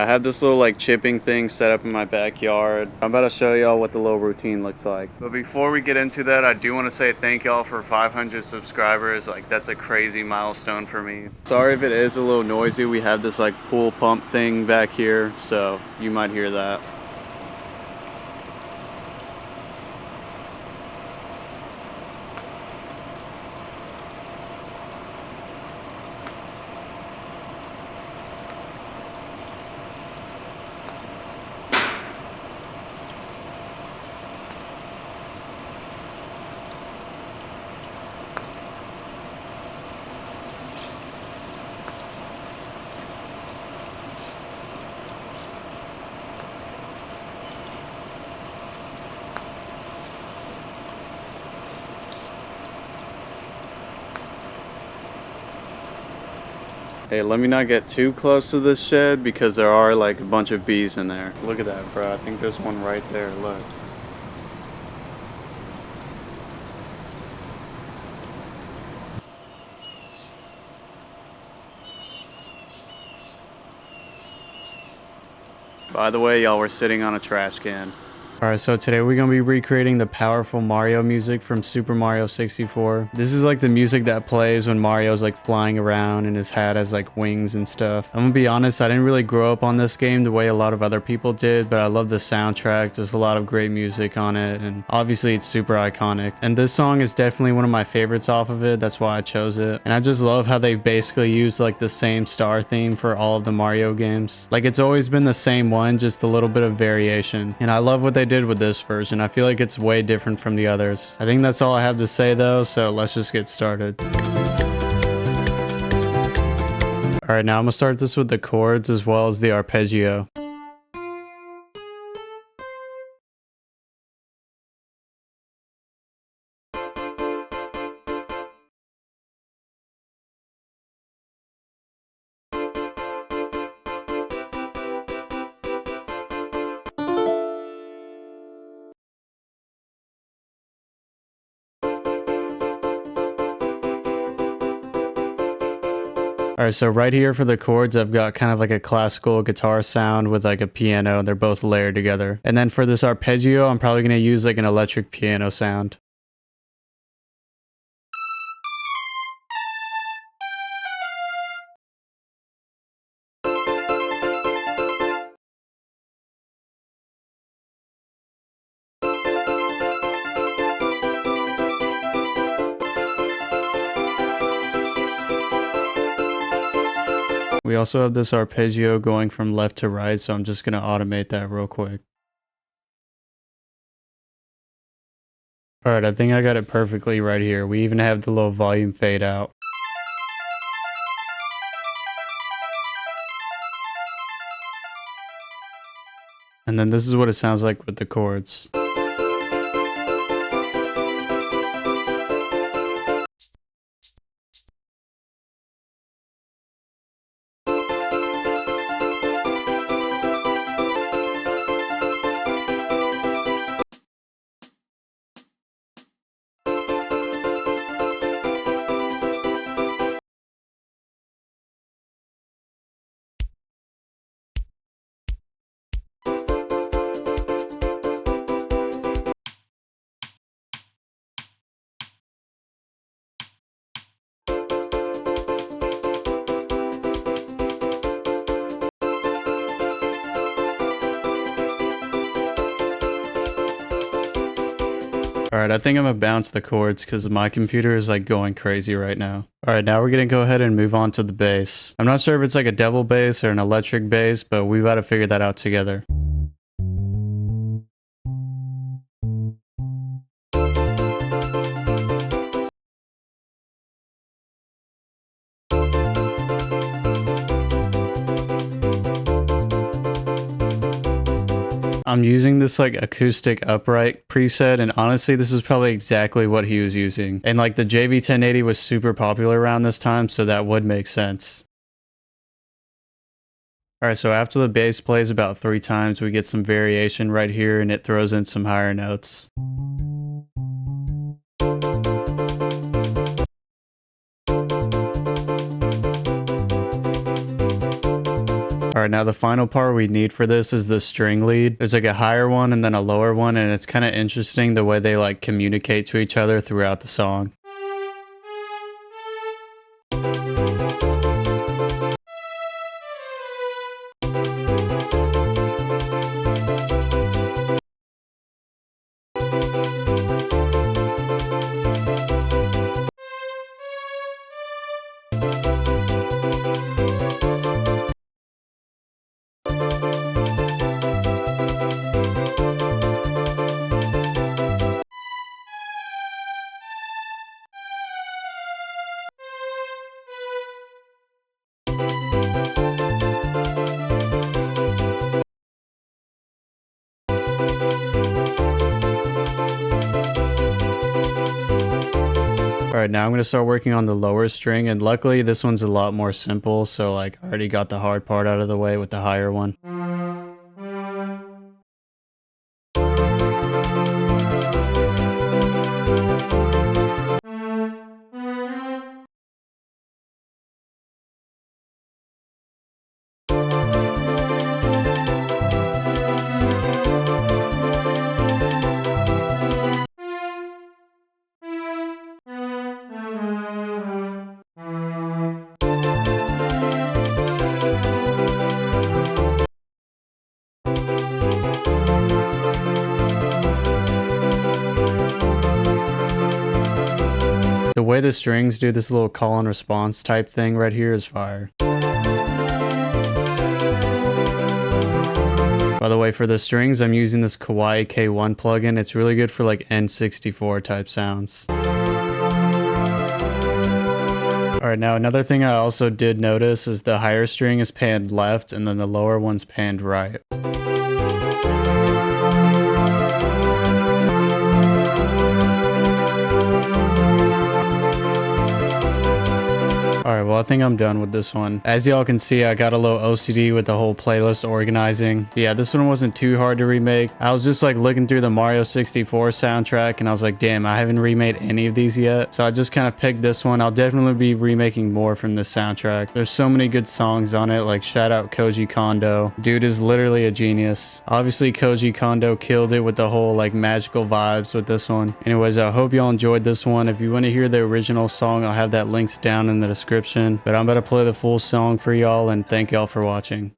I have this little like chipping thing set up in my backyard. I'm about to show y'all what the little routine looks like. But before we get into that, I do want to say thank y'all for 500 subscribers. Like, that's a crazy milestone for me. Sorry if it is a little noisy. We have this like pool pump thing back here, so you might hear that. Hey, let me not get too close to this shed because there are like a bunch of bees in there. Look at that, bro. I think there's one right there. Look. By the way, y'all, we're sitting on a trash can. Alright, so today we're going to be recreating the powerful Mario music from Super Mario 64. This is like the music that plays when Mario's like flying around and his hat has like wings and stuff. I'm gonna be honest, I didn't really grow up on this game the way a lot of other people did, but I love the soundtrack. There's a lot of great music on it, and obviously it's super iconic. And this song is definitely one of my favorites off of it. That's why I chose it. And I just love how they've basically used like the same star theme for all of the Mario games. Like, it's always been the same one, just a little bit of variation. And I love what they did with this version. I feel like it's way different from the others. I think that's all I have to say though, so let's just get started. Alright, now I'm gonna start this with the chords as well as the arpeggio. Alright, so right here for the chords, I've got kind of like a classical guitar sound with like a piano. They're both layered together. And then for this arpeggio, I'm probably going to use like an electric piano sound. We also have this arpeggio going from left to right, so I'm just going to automate that real quick. Alright, I think I got it perfectly right here. We even have the little volume fade out. And then this is what it sounds like with the chords. Alright, I think I'm gonna bounce the chords because my computer is like going crazy right now. Alright, now we're gonna go ahead and move on to the bass. I'm not sure if it's like a double bass or an electric bass, but we've got to figure that out together. I'm using this like acoustic upright preset, and honestly this is probably exactly what he was using. And like the JV1080 was super popular around this time, so that would make sense. Alright, so after the bass plays about 3 times, we get some variation right here and it throws in some higher notes. All right, now the final part we need for this is the string lead. There's like a higher one and then a lower one, and it's kind of interesting the way they like communicate to each other throughout the song. All right, now I'm going to start working on the lower string, and luckily this one's a lot more simple, so like I already got the hard part out of the way with the higher one. The way the strings do this little call and response type thing right here is fire. By the way, for the strings, I'm using this Kawaii K1 plugin. It's really good for like N64 type sounds. Alright, now another thing I also did notice is the higher string is panned left and then the lower one's panned right. Alright, well I think I'm done with this one. As y'all can see, I got a little OCD with the whole playlist organizing. Yeah, this one wasn't too hard to remake. I was just like looking through the Mario 64 soundtrack and I was like, damn, I haven't remade any of these yet. So I just kind of picked this one. I'll definitely be remaking more from this soundtrack. There's so many good songs on it, like shout out Koji Kondo. Dude is literally a genius. Obviously Koji Kondo killed it with the whole like magical vibes with this one. Anyways, I hope y'all enjoyed this one. If you want to hear the original song, I'll have that linked down in the description. But I'm about to play the full song for y'all and thank y'all for watching.